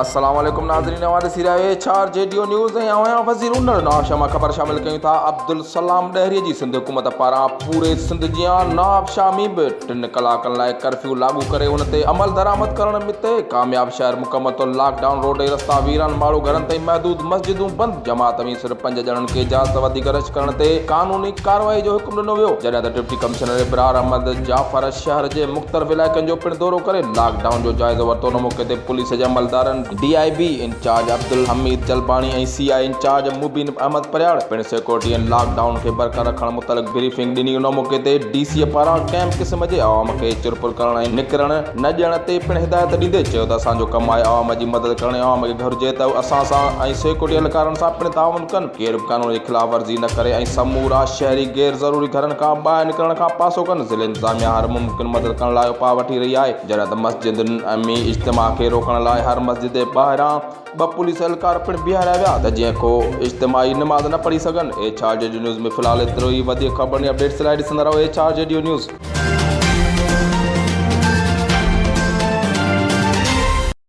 अस्सलाम वालेकुम नाज़रीन, हमारे सिराए 4 जेडीओ न्यूज़ ऐं आहियां वज़ीर उनर नाशमा ख़बर शामिल कयूं था। अब्दुल सलाम डहरीअ जी सिंध हुकूमत पारां पूरे सिंध जियां नाब शाह में बि 3 कलाकनि लाइ कर्फ्यू लागू करे उन ते अमल दरामद करण में ते कामयाब शहर मुकम्मल तो लॉकडाउन रोड रस्ता वीरान माण्हू घरनि ताईं महदूद मस्जिदूं बंदि जमात में सिर्फ़ 5 ॼणनि खे इजाज़त वधीक रश करण ते कानूनी कार्रवाई जो हुकुम ॾिनो वियो। जॾहिं त डिप्टी कमिश्नर इब्रार अहमद जाफ़र शहर जे मुख़्तलिफ़ इलाइक़नि जो पिणु दौरो करे लॉकडाउन जो जाइज़ो वरितो। उन मौक़े ते पुलिस जे अमलदारनि DIB इंचार्ज अब्दुल हमीद जलबानी ऐं CI इंचार्ज मुबीन अहमद परियाड़ पिणु सिक्योरिटी ऐं लॉकडाउन खे बरक़रार रखण मुतलिक़ ब्रीफिंग ॾिनी। उन मौक़े ते DC पारां कंहिं क़िस्म जे आवाम खे चुरपुर करण ऐं निकिरण न ॾियण ते पिणु हिदायत ॾींदे चयो त असांजो कमु आहे आवाम जी मदद करण। आवाम खे घुरिजे त असां सां ऐं सिक्योरिटी एहलकारनि सां पिणु ताउन कनि, केर बि कानून जी ख़िलाफ़ वर्ज़ी न करे ऐं समूरा शहरी गैर ज़रूरी घरनि खां ॿाहिरि निकिरण खां पासो कनि। ज़िले इंतिज़ामिया हर मुमकिन मदद करण लाइ उपा वठी रही आहे। जॾहिं त मस्जिदुनि में इज्तिमा खे रोकण लाइ हर मस्जिद जे ॿाहिरां 2 पुलिस एहलकार पिणु बीहारिया विया त जीअं को इज्तिमाही नमाज़ न पढ़ी सघनि। HR जेडीओ न्यूज़ में फ़िलहाल एतिरो ई। वधीक ख़बरनि अपडेट्स लाइ ॾिसंदा रहो HR जेडीओ न्यूज़।